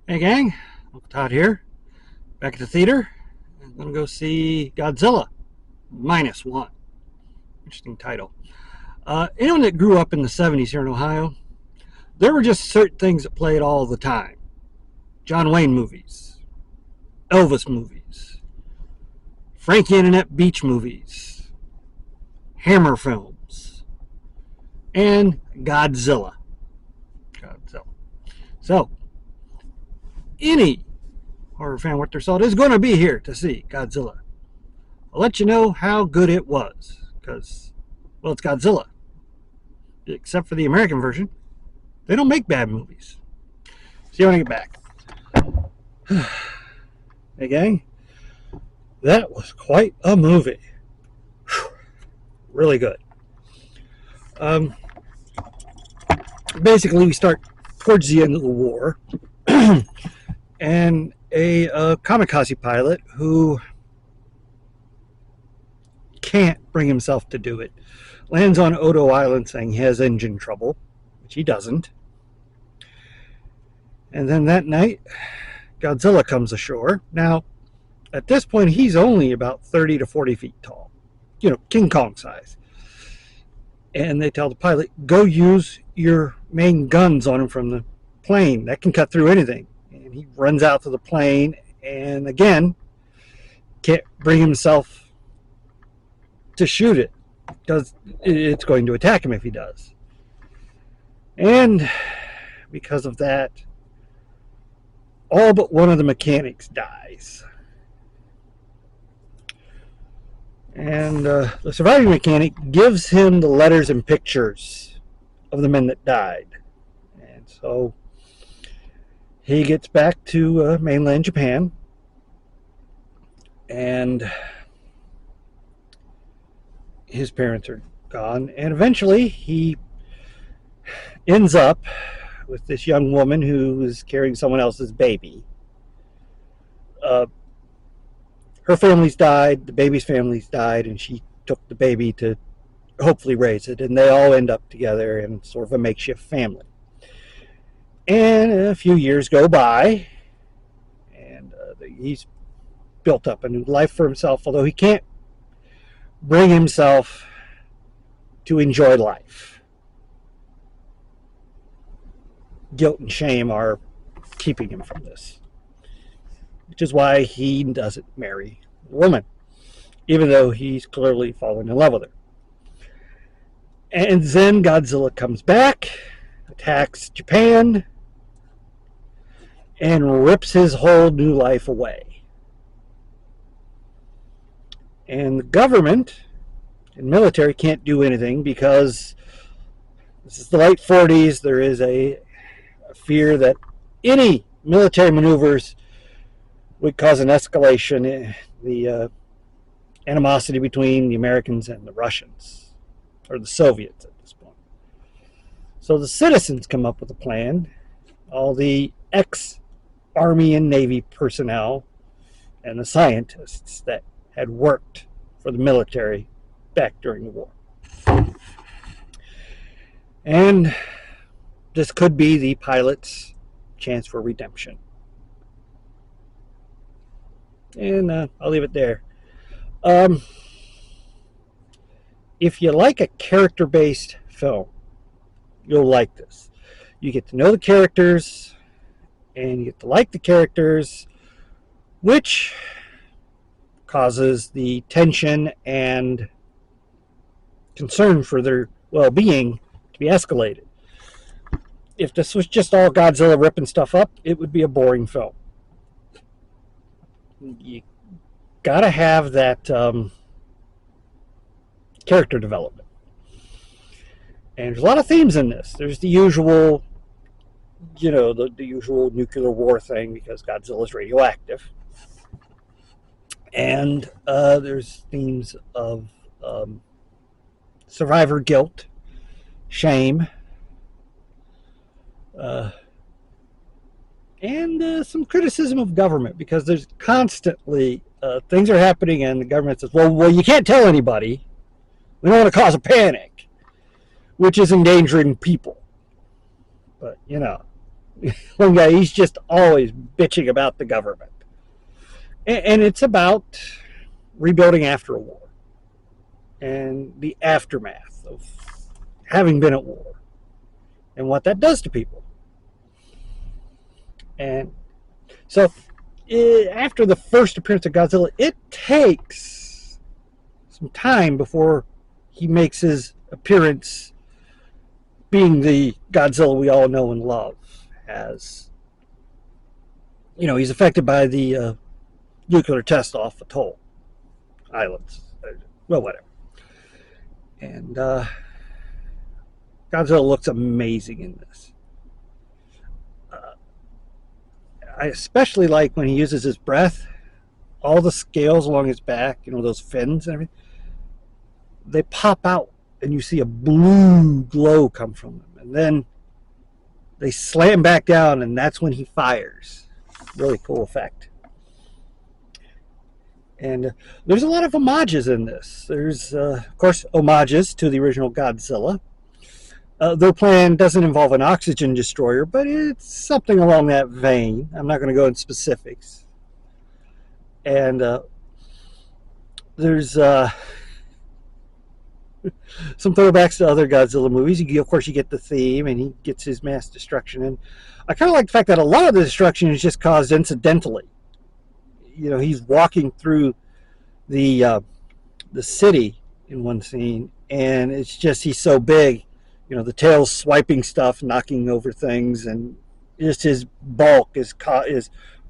Hey gang, Uncle Todd here, back at the theater. I'm gonna go see Godzilla -1. Interesting title. Anyone that grew up in the 70s here in Ohio, there were just certain things that played all the time. John Wayne movies, Elvis movies, Frankie and Annette Beach movies, Hammer films, and Godzilla. Godzilla. So, any horror fan worth their salt is going to be here to see Godzilla. I'll let you know how good it was, because, well, it's Godzilla. Except for the American version, they don't make bad movies. See you when I get back. Hey, gang, that was quite a movie. Really good. Basically, we start towards the end of the war, and a kamikaze pilot who can't bring himself to do it lands on Odo Island saying he has engine trouble, which he doesn't. And then that night, Godzilla comes ashore. Now, at this point, he's only about 30 to 40 feet tall. You know, King Kong size. And they tell the pilot, go use your main guns on him from the plane. That can cut through anything. And he runs out to the plane and, again, can't bring himself to shoot it, because it's going to attack him if he does. And because of that, all but one of the mechanics dies. And the surviving mechanic gives him the letters and pictures of the men that died. And so he gets back to mainland Japan, and his parents are gone, and eventually he ends up with this young woman who is carrying someone else's baby. Her family's died, the baby's family's died, and she took the baby to hopefully raise it, and they all end up together in sort of a makeshift family. And a few years go by, and he's built up a new life for himself, although he can't bring himself to enjoy life. Guilt and shame are keeping him from this, which is why he doesn't marry a woman, even though he's clearly fallen in love with her. And then Godzilla comes back, attacks Japan, and rips his whole new life away. And the government and military can't do anything because this is the late 40s. There is a fear that any military maneuvers would cause an escalation in the animosity between the Americans and the Russians, or the Soviets at this point. So the citizens come up with a plan. All the ex-Army and Navy personnel and the scientists that had worked for the military back during the war. And this could be the pilot's chance for redemption. And I'll leave it there. If you like a character-based film, you'll like this. You get to know the characters, and you get to like the characters, which causes the tension and concern for their well-being to be escalated. If this was just all Godzilla ripping stuff up, it would be a boring film. You gotta have that character development. And there's a lot of themes in this. There's the usual, the usual nuclear war thing, because Godzilla is radioactive. And there's themes of survivor guilt, shame, and some criticism of government, because there's constantly things are happening and the government says, well, you can't tell anybody. We don't want to cause a panic, which is endangering people. But, One guy, he's just always bitching about the government. And it's about rebuilding after a war and the aftermath of having been at war and what that does to people. And so after the first appearance of Godzilla, it takes some time before he makes his appearance being the Godzilla we all know and love. As you know, he's affected by the nuclear test off Atoll Islands. Well, whatever. And Godzilla looks amazing in this. I especially like when he uses his breath. All the scales along his back, you know, those fins and everything, they pop out and you see a blue glow come from them. And then they slam back down and that's when he fires. Really cool effect. And there's a lot of homages in this. There's, of course, homages to the original Godzilla. Their plan doesn't involve an oxygen destroyer, but it's something along that vein. I'm not going to go into specifics. And there's some throwbacks to other Godzilla movies. Of course, you get the theme, and he gets his mass destruction. And I kind of like the fact that a lot of the destruction is just caused incidentally. You know, he's walking through the city in one scene, and it's just he's so big. You know, the tail's swiping stuff, knocking over things, and just his bulk is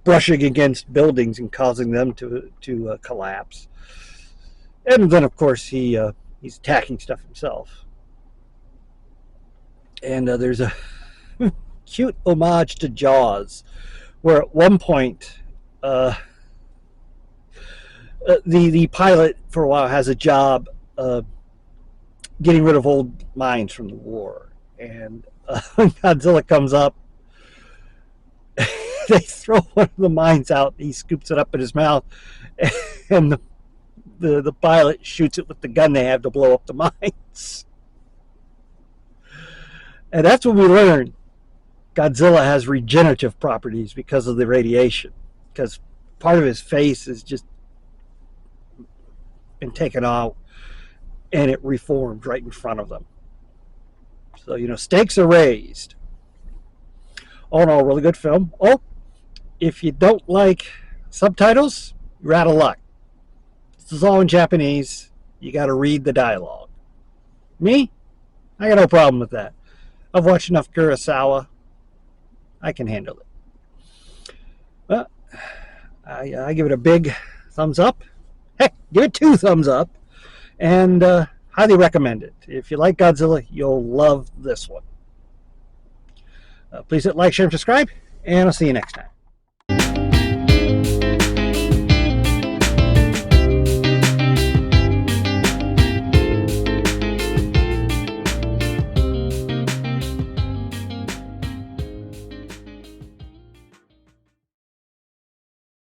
brushing against buildings and causing them to collapse. And then, of course, he's attacking stuff himself. And there's a cute homage to Jaws, where at one point the pilot for a while has a job getting rid of old mines from the war, and when Godzilla comes up, they throw one of the mines out. He scoops it up in his mouth, and the pilot shoots it with the gun they have to blow up the mines. And that's when we learn Godzilla has regenerative properties because of the radiation, because part of his face has just been taken out and it reformed right in front of them. So, you know, stakes are raised. All in all, really good film. Oh, if you don't like subtitles, you're out of luck. This is all in Japanese. You got to read the dialogue. Me? I got no problem with that. I've watched enough Kurosawa. I can handle it. Well, I give it a big thumbs up. Heck, give it 2 thumbs up. And highly recommend it. If you like Godzilla, you'll love this one. Please hit like, share, and subscribe, and I'll see you next time.